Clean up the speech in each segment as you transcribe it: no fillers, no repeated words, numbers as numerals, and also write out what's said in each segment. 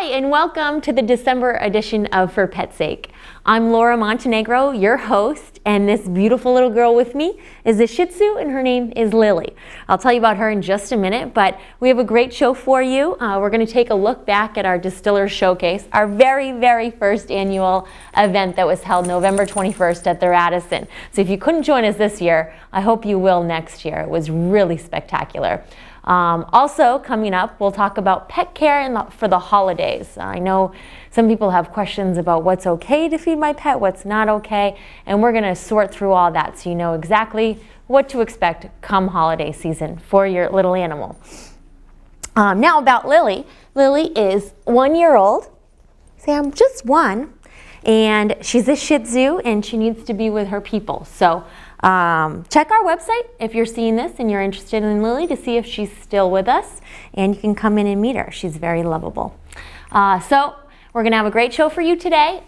And welcome to the December edition of For Pet's Sake. I'm Laura Montenegro, your host, and this beautiful little girl with me is a Shih Tzu, and her name is Lily. I'll tell you about her in just a minute, but we have a great show for you. We're going to take a look back at our Distillers Showcase, our very first annual event that was held November 21st at the Radisson. So if you couldn't join us this year, I hope you will next year. It was really spectacular. Also coming up, we'll talk about pet care for the holidays. I know some people have questions about what's okay to feed my pet, what's not okay, and we're going to sort through all that so you know exactly what to expect come holiday season for your little animal. Now about Lily. Lily is 1 year old. Sam, just one. And she's a Shih Tzu and she needs to be with her people. So check our website if you're seeing this and you're interested in Lily to see if she's still with us, and you can come in and meet her. She's very lovable. So we're going to have a great show for you today.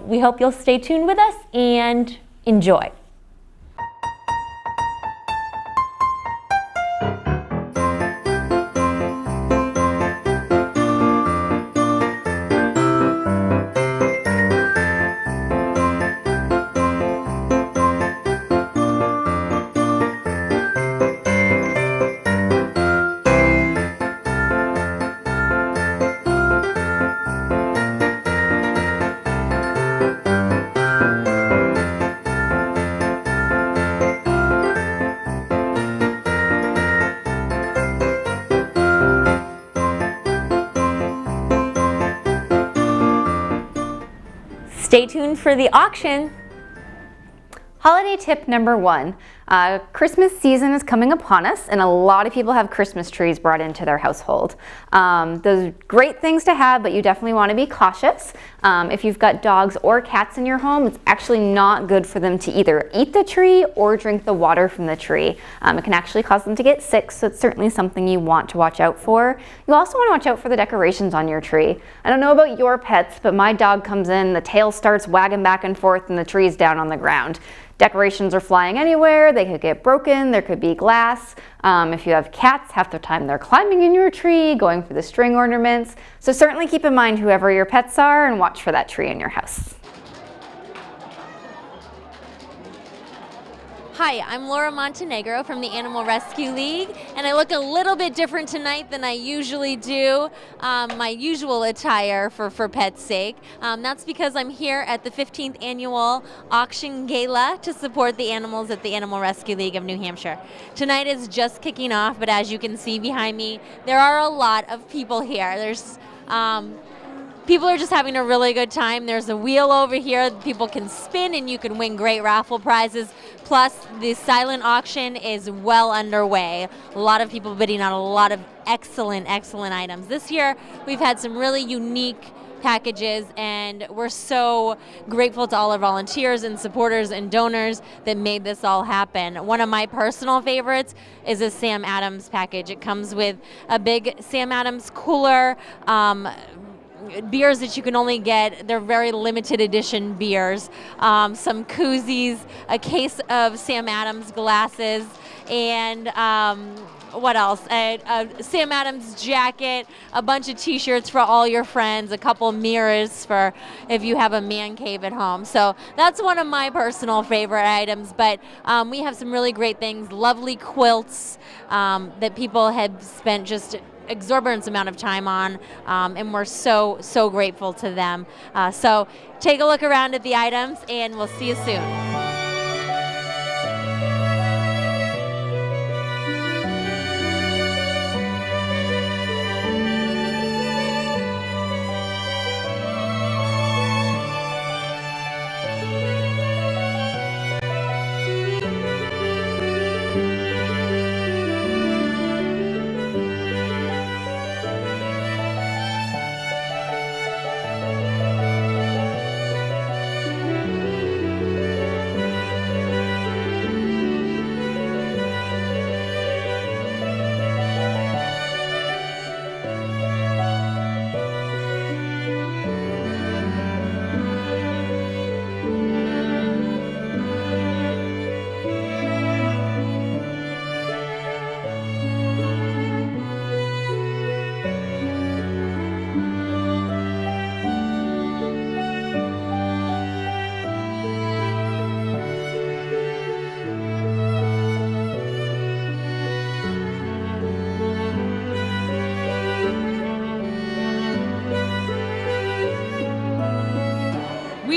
We hope you'll stay tuned with us and enjoy. Stay tuned for the auction. Holiday tip number 1. Christmas season is coming upon us, and a lot of people have Christmas trees brought into their household. Those are great things to have, but you definitely want to be cautious. If you've got dogs or cats in your home, it's actually not good for them to either eat the tree or drink the water from the tree. It can actually cause them to get sick, so it's certainly something you want to watch out for. You also want to watch out for the decorations on your tree. I don't know about your pets, but my dog comes in, the tail starts wagging back and forth, and the tree's down on the ground. Decorations are flying anywhere, they could get broken, there could be glass. If you have cats, half the time they're climbing in your tree, going for the string ornaments. So certainly keep in mind whoever your pets are and watch for that tree in your house. Hi, I'm Laura Montenegro from the Animal Rescue League, and I look a little bit different tonight than I usually do, my usual attire for Pet's Sake. That's because I'm here at the 15th Annual Auction Gala to support the animals at the Animal Rescue League of New Hampshire. Tonight is just kicking off, but as you can see behind me, there are a lot of people here. People are just having a really good time. There's a wheel over here that people can spin and you can win great raffle prizes. Plus, the silent auction is well underway. A lot of people bidding on a lot of excellent items. This year, we've had some really unique packages, and we're so grateful to all our volunteers and supporters and donors that made this all happen. One of my personal favorites is a Sam Adams package. It comes with a big Sam Adams cooler, beers that you can only get, they're very limited edition beers, some koozies, a case of Sam Adams glasses, and what else? A Sam Adams jacket, a bunch of t-shirts for all your friends, a couple mirrors for if you have a man cave at home. So that's one of my personal favorite items, but we have some really great things, lovely quilts that people have spent just exorbitant amount of time on, and we're so grateful to them. So take a look around at the items, and we'll see you soon.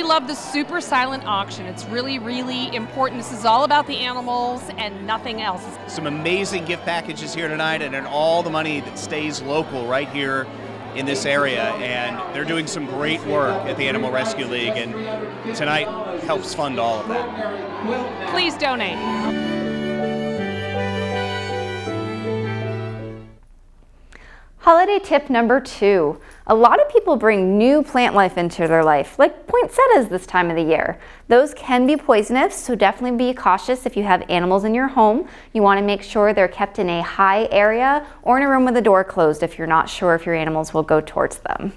We love the super silent auction. It's really, really important. This is all about the animals and nothing else. Some amazing gift packages here tonight, and all the money that stays local right here in this area, and they're doing some great work at the Animal Rescue League, and tonight helps fund all of that. Please donate. Holiday tip number 2. A lot of people bring new plant life into their life, like poinsettias this time of the year. Those can be poisonous, so definitely be cautious if you have animals in your home. You want to make sure they're kept in a high area or in a room with the door closed if you're not sure if your animals will go towards them.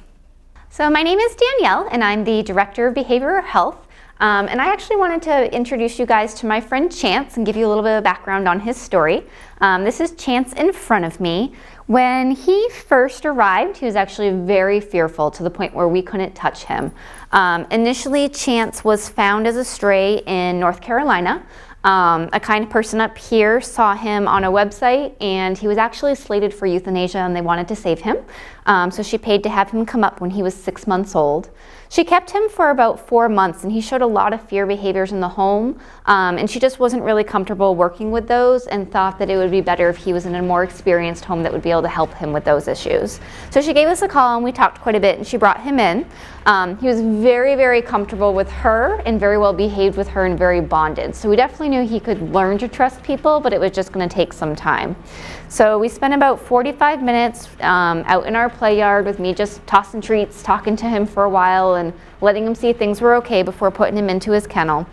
So my name is Danielle, and I'm the Director of Behavioral Health. And I actually wanted to introduce you guys to my friend Chance and give you a little bit of background on his story. This is Chance in front of me. When he first arrived, he was actually very fearful to the point where we couldn't touch him. Initially, Chance was found as a stray in North Carolina. A kind person up here saw him on a website, and he was actually slated for euthanasia, and they wanted to save him. So she paid to have him come up when he was 6 months old. She kept him for about 4 months, and he showed a lot of fear behaviors in the home, and she just wasn't really comfortable working with those and thought that it would be better if he was in a more experienced home that would be able to help him with those issues. So she gave us a call, and we talked quite a bit, and she brought him in. He was very, very comfortable with her and very well behaved with her and very bonded. So we definitely knew he could learn to trust people, but it was just going to take some time. So we spent about 45 minutes out in our play yard with me just tossing treats, talking to him for a while and letting him see things were okay before putting him into his kennel.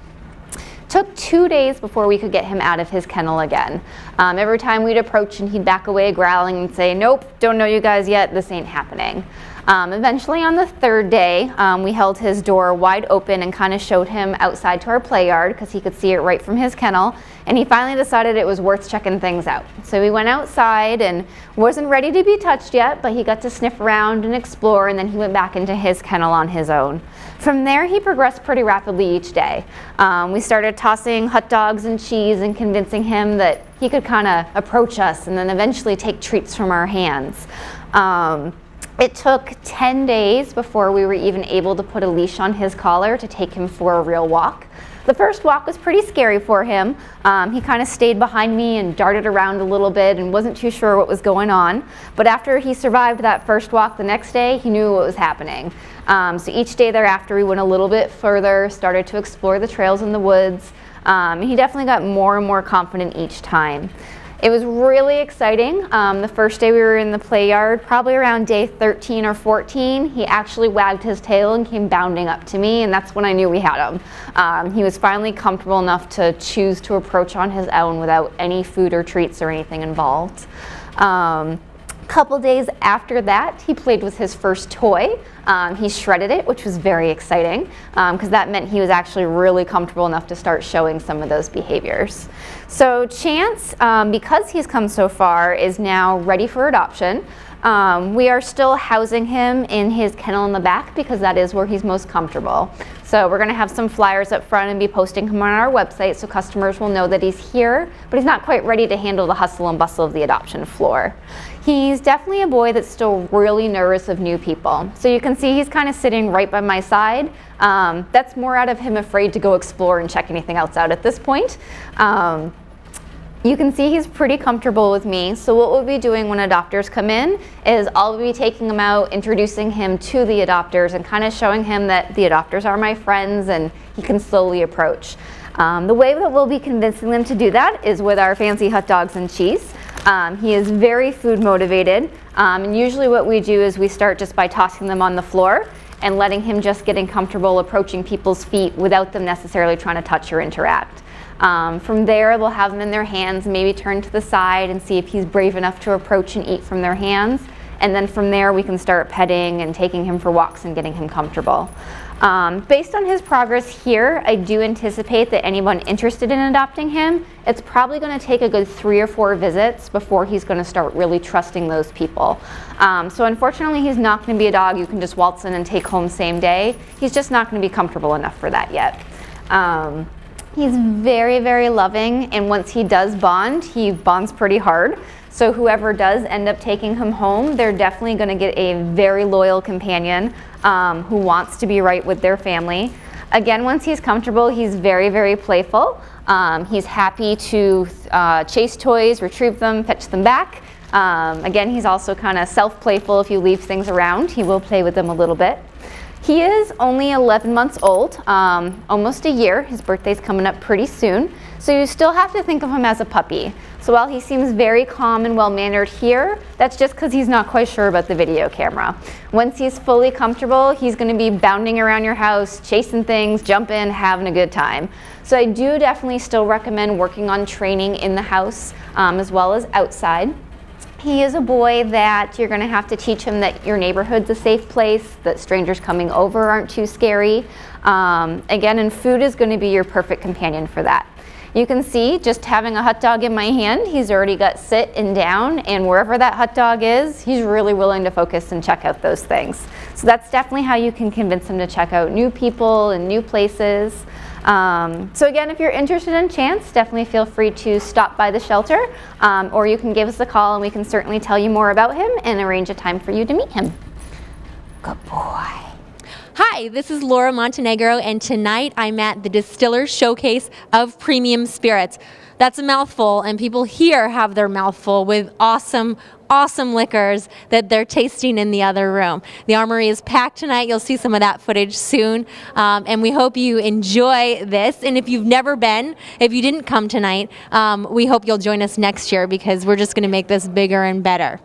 Took 2 days before we could get him out of his kennel again. Every time we'd approach and he'd back away growling and say, "Nope, don't know you guys yet, this ain't happening." Eventually on the 3rd day, we held his door wide open and kind of showed him outside to our play yard because he could see it right from his kennel, and he finally decided it was worth checking things out. So we went outside and wasn't ready to be touched yet, but he got to sniff around and explore, and then he went back into his kennel on his own. From there, he progressed pretty rapidly each day. We started tossing hot dogs and cheese and convincing him that he could kind of approach us and then eventually take treats from our hands. It took 10 days before we were even able to put a leash on his collar to take him for a real walk. The first walk was pretty scary for him. He kind of stayed behind me and darted around a little bit and wasn't too sure what was going on. But after he survived that first walk the next day, he knew what was happening. So each day thereafter, we went a little bit further, started to explore the trails in the woods. He definitely got more and more confident each time. It was really exciting. The first day we were in the play yard, probably around day 13 or 14, he actually wagged his tail and came bounding up to me, and that's when I knew we had him. He was finally comfortable enough to choose to approach on his own without any food or treats or anything involved. Couple days after that, he played with his first toy. He shredded it, which was very exciting because that meant he was actually really comfortable enough to start showing some of those behaviors. So Chance, because he's come so far, is now ready for adoption. We are still housing him in his kennel in the back because that is where he's most comfortable. So we're going to have some flyers up front and be posting him on our website so customers will know that he's here, but he's not quite ready to handle the hustle and bustle of the adoption floor. He's definitely a boy that's still really nervous of new people. So you can see he's kind of sitting right by my side. That's more out of him afraid to go explore and check anything else out at this point. You can see he's pretty comfortable with me. So what we'll be doing when adopters come in is I'll be taking him out, introducing him to the adopters and kind of showing him that the adopters are my friends and he can slowly approach. The way that we'll be convincing them to do that is with our fancy hot dogs and cheese. He is very food motivated, and usually what we do is we start just by tossing them on the floor and letting him just getting comfortable approaching people's feet without them necessarily trying to touch or interact. From there, they'll have them in their hands, maybe turn to the side and see if he's brave enough to approach and eat from their hands. And then from there, we can start petting and taking him for walks and getting him comfortable. Based on his progress here, I do anticipate that anyone interested in adopting him, it's probably going to take a good 3 or 4 visits before he's going to start really trusting those people. So unfortunately, he's not going to be a dog you can just waltz in and take home same day. He's just not going to be comfortable enough for that yet. He's very, very loving, and once he does bond, he bonds pretty hard. So whoever does end up taking him home, they're definitely going to get a very loyal companion who wants to be right with their family. Again, once he's comfortable, he's very, very playful. He's happy to chase toys, retrieve them, fetch them back. Again, he's also kind of self-playful. If you leave things around, he will play with them a little bit. He is only 11 months old, almost a year. His birthday's coming up pretty soon. So you still have to think of him as a puppy. So while he seems very calm and well-mannered here, that's just because he's not quite sure about the video camera. Once he's fully comfortable, he's going to be bounding around your house, chasing things, jumping, having a good time. So I do definitely still recommend working on training in the house as well as outside. He is a boy that you're going to have to teach him that your neighborhood's a safe place, that strangers coming over aren't too scary. Again, and food is going to be your perfect companion for that. You can see just having a hot dog in my hand, he's already got sit and down, and wherever that hot dog is, he's really willing to focus and check out those things. So that's definitely how you can convince him to check out new people and new places. So again, if you're interested in Chance, definitely feel free to stop by the shelter, or you can give us a call and we can certainly tell you more about him and arrange a time for you to meet him. Good boy. Hi, this is Laura Montenegro, and tonight I'm at the Distillers Showcase of Premium Spirits. That's a mouthful, and people here have their mouthful with awesome liquors that they're tasting in the other room. The armory is packed tonight. You'll see some of that footage soon, and we hope you enjoy this. And if you've never been, if you didn't come tonight, we hope you'll join us next year, because we're just going to make this bigger and better.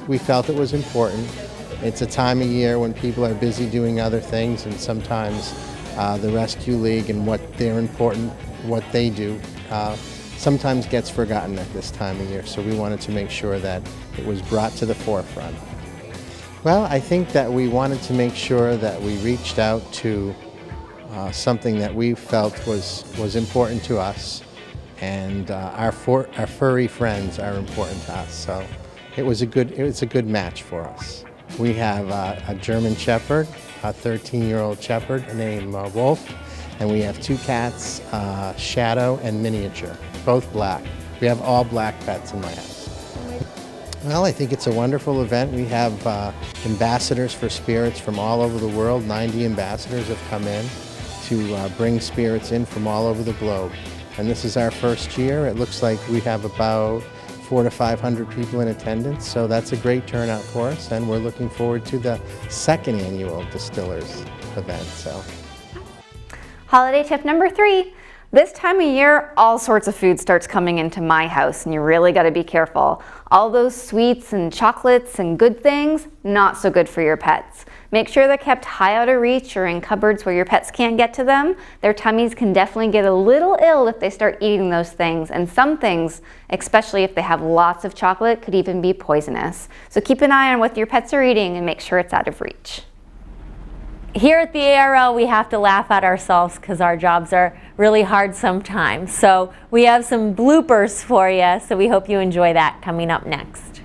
We felt it was important. It's a time of year when people are busy doing other things, and sometimes the Rescue League and what they're important, what they do, sometimes gets forgotten at this time of year. So we wanted to make sure that it was brought to the forefront. Well, I think that we wanted to make sure that we reached out to something that we felt was important to us, and our furry friends are important to us. So it was a good match for us. We have a German Shepherd, a 13-year-old Shepherd named Wolf, and we have two cats, Shadow and Miniature, both black. We have all black pets in my house. Well, I think it's a wonderful event. We have ambassadors for spirits from all over the world. 90 ambassadors have come in to bring spirits in from all over the globe. And this is our first year. It looks like we have about 400 to 500 people in attendance, so that's a great turnout for us, and we're looking forward to the second annual Distillers event. So, holiday tip number 3. This time of year, all sorts of food starts coming into my house, and you really got to be careful. All those sweets and chocolates and good things, not so good for your pets. Make sure they're kept high out of reach or in cupboards where your pets can't get to them. Their tummies can definitely get a little ill if they start eating those things, and some things, especially if they have lots of chocolate, could even be poisonous. So keep an eye on what your pets are eating and make sure it's out of reach. Here at the ARL, we have to laugh at ourselves because our jobs are really hard sometimes. So we have some bloopers for you, so we hope you enjoy that coming up next.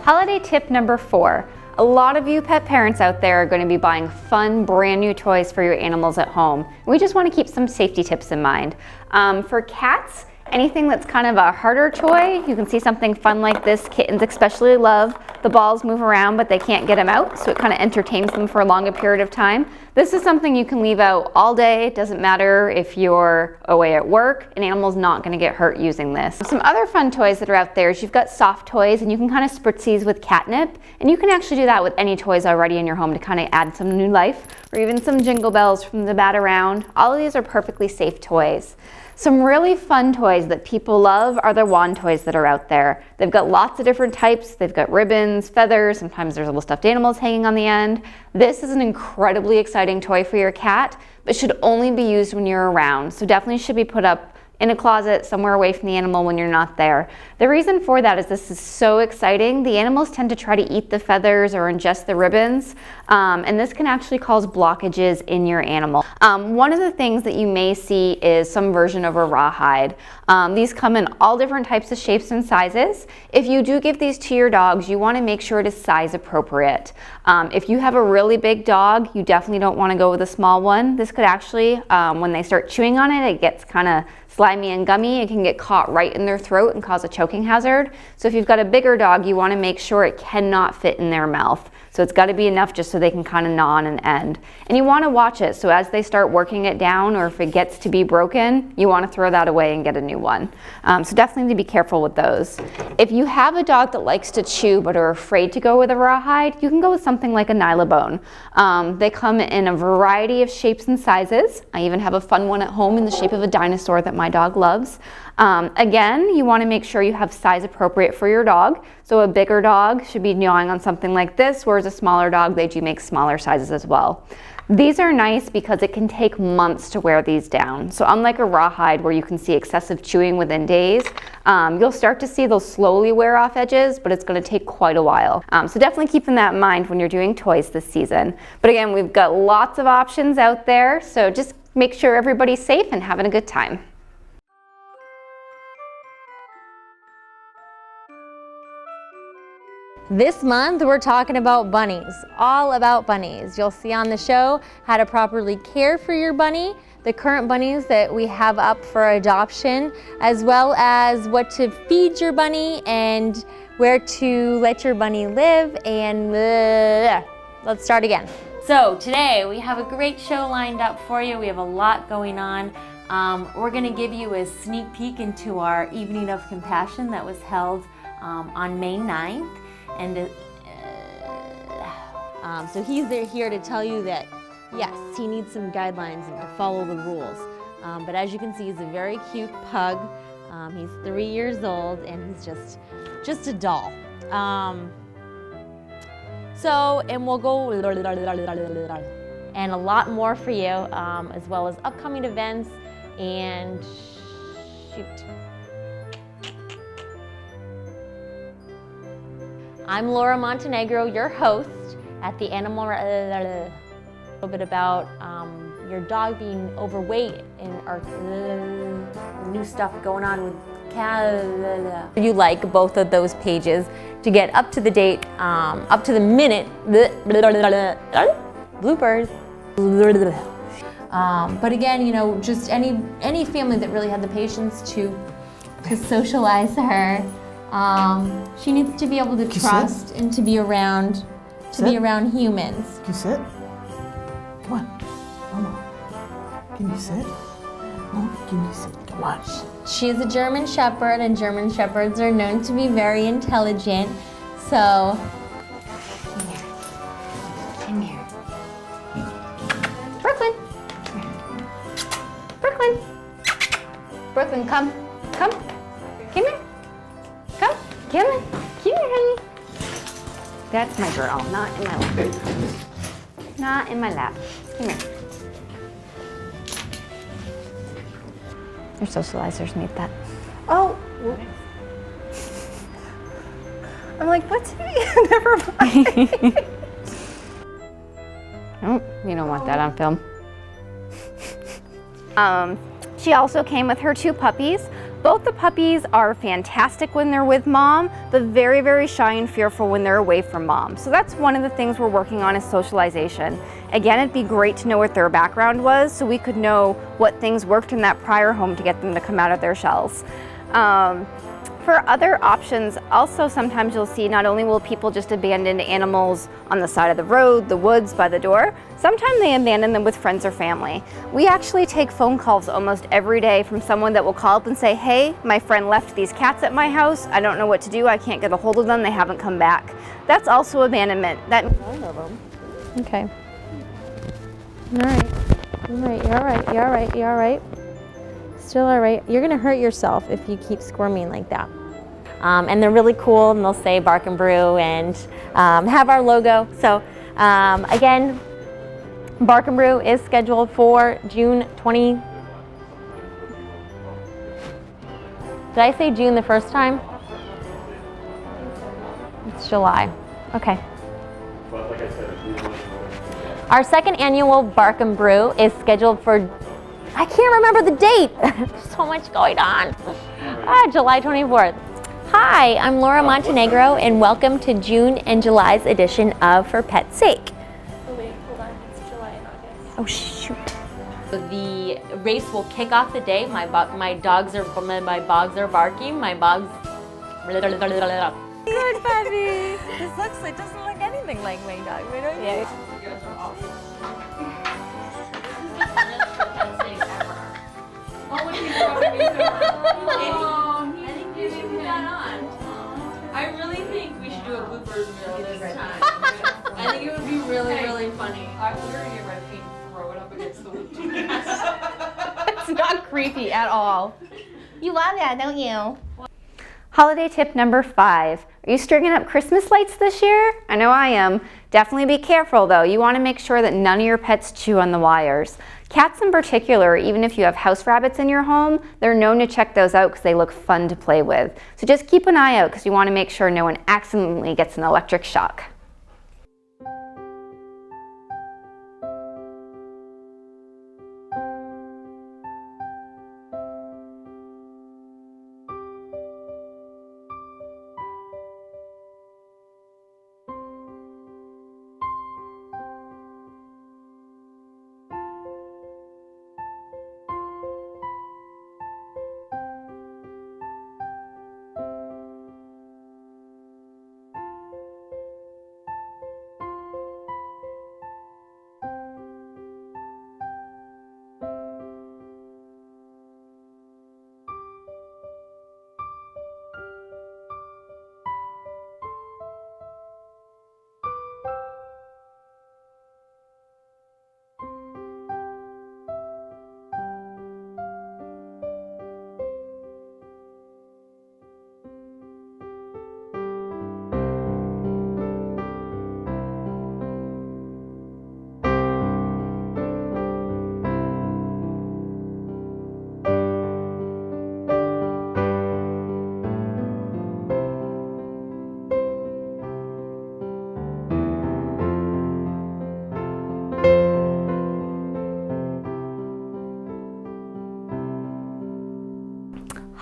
Holiday tip number 4. A lot of you pet parents out there are going to be buying fun, brand new toys for your animals at home. We just want to keep some safety tips in mind. For cats, anything that's kind of a harder toy, you can see something fun like this. Kittens especially love. The balls move around, but they can't get them out, so it kind of entertains them for a longer period of time. This is something you can leave out all day. It doesn't matter if you're away at work. An animal's not going to get hurt using this. Some other fun toys that are out there is you've got soft toys, and you can kind of spritz these with catnip, and you can actually do that with any toys already in your home to kind of add some new life, or even some jingle bells from the Bat Around. All of these are perfectly safe toys. Some really fun toys that people love are the wand toys that are out there. They've got lots of different types. They've got ribbons, feathers, sometimes there's little stuffed animals hanging on the end. This is an incredibly exciting toy for your cat, but should only be used when you're around. So definitely should be put up in a closet somewhere away from the animal when you're not there. The reason for that is this is so exciting. The animals tend to try to eat the feathers or ingest the ribbons, and this can actually cause blockages in your animal. One of the things that you may see is some version of a rawhide. These come in all different types of shapes and sizes. If you do give these to your dogs, you want to make sure it is size appropriate. If you have a really big dog, you definitely don't want to go with a small one. This could actually, when they start chewing on it, it gets kind of slimy and gummy. It can get caught right in their throat and cause a choking hazard. So if you've got a bigger dog, you want to make sure it cannot fit in their mouth. So it's got to be enough just so they can kind of gnaw on an end. And you want to watch it. So as they start working it down, or if it gets to be broken, you want to throw that away and get a new one. So definitely be careful with those. If you have a dog that likes to chew but are afraid to go with a rawhide, you can go with something like a nylabone. They come in a variety of shapes and sizes. I even have a fun one at home in the shape of a dinosaur that my dog loves. Again, you want to make sure you have size appropriate for your dog. So a bigger dog should be gnawing on something like this, whereas a smaller dog, they do make smaller sizes as well. These are nice because it can take months to wear these down. So unlike a rawhide where you can see excessive chewing within days, you'll start to see those slowly wear off edges, but it's going to take quite a while. So definitely keeping that in mind when you're doing toys this season. But again, we've got lots of options out there, so just make sure everybody's safe and having a good time. This month we're talking about bunnies, all about bunnies. You'll see on the show how to properly care for your bunny, the current bunnies that we have up for adoption, as well as what to feed your bunny and where to let your bunny live, and let's start again. So today we have a great show lined up for you. We have a lot going on. We're gonna give you a sneak peek into our Evening of Compassion that was held on May 9th. And so he's here to tell you that, yes, he needs some guidelines and to follow the rules. But as you can see, he's a very cute pug. He's 3 years old and he's just a doll. And we'll go and a lot more for you, as well as upcoming events and shoot. I'm Laura Montenegro, your host at the Animal. A little bit about your dog being overweight and our new stuff going on with Gala. You like both of those pages to get up to the date, up to the minute. Bloopers. But again, you know, just any family that really had the patience to socialize her. She needs to be able to trust and to be around humans. Can you sit? Come on. Mama. Can you sit? Mama, can you sit? Come on. She is a German Shepherd, and German Shepherds are known to be very intelligent. So, come here. Brooklyn. Brooklyn. Brooklyn, come. Come. Come here. Come. Come here. Come here, honey. That's my girl, not in my lap. Not in my lap. Come here. Your socializers need that. Oh. I'm like, what's never mind. Oh, you don't want that on film. She also came with her 2 puppies. Both the puppies are fantastic when they're with mom, but very, very shy and fearful when they're away from mom. So that's one of the things we're working on is socialization. Again, it'd be great to know what their background was so we could know what things worked in that prior home to get them to come out of their shells. For other options, also sometimes you'll see not only will people just abandon animals on the side of the road, the woods, by the door, sometimes they abandon them with friends or family. We actually take phone calls almost every day from someone that will call up and say, hey, my friend left these cats at my house. I don't know what to do. I can't get a hold of them. They haven't come back. That's also abandonment. Okay. All right. All right. You're all right. You're all right. You're all right. Still all right. You're gonna hurt yourself if you keep squirming like that. And they're really cool, and they'll say Bark and Brew and have our logo. So again, Bark and Brew is scheduled for June 20. Did I say June the first time? It's July. Okay. Our second annual Bark and Brew is scheduled for, I can't remember the date. There's so much going on. July 24th. Hi, I'm Laura Montenegro, and welcome to June and July's edition of For Pet's Sake. Oh wait, hold on, it's July and August. Oh shoot. The race will kick off the day. My bogs are barking. My bogs. Good puppy. It doesn't look anything like my dog. You guys are awesome. I really think we should do a bloopers reel this time. I think it would be really, really funny. I'm gonna get red paint and throw it up against the window. It's not creepy at all. You love that, don't you? Holiday tip number 5. Are you stringing up Christmas lights this year? I know I am. Definitely be careful though. You want to make sure that none of your pets chew on the wires. Cats in particular, even if you have house rabbits in your home, they're known to check those out because they look fun to play with. So just keep an eye out because you want to make sure no one accidentally gets an electric shock.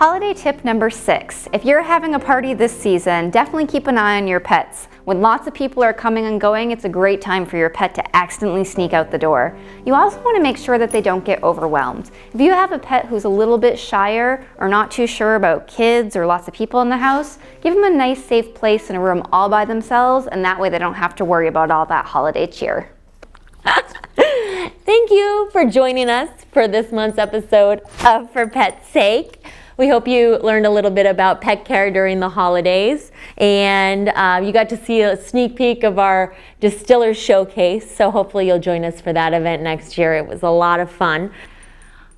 Holiday tip number 6. If you're having a party this season, definitely keep an eye on your pets. When lots of people are coming and going, it's a great time for your pet to accidentally sneak out the door. You also want to make sure that they don't get overwhelmed. If you have a pet who's a little bit shyer or not too sure about kids or lots of people in the house, give them a nice safe place in a room all by themselves, and that way they don't have to worry about all that holiday cheer. Thank you for joining us for this month's episode of For Pet's Sake. We hope you learned a little bit about pet care during the holidays, and you got to see a sneak peek of our Distillers Showcase, so hopefully you'll join us for that event next year. It was a lot of fun.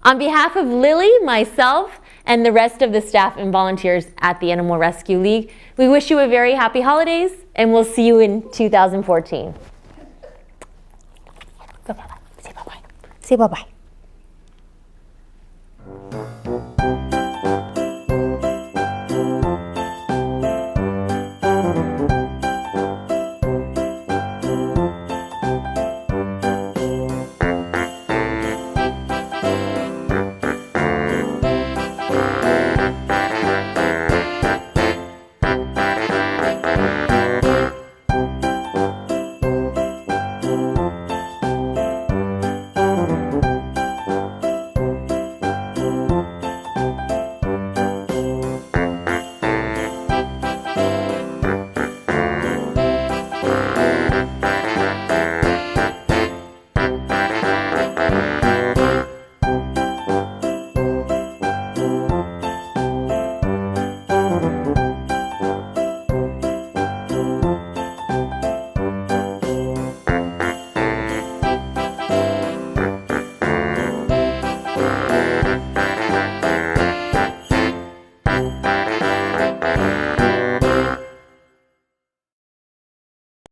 On behalf of Lily, myself, and the rest of the staff and volunteers at the Animal Rescue League, we wish you a very happy holidays, and we'll see you in 2014. Say bye-bye. Say bye-bye. Say bye-bye.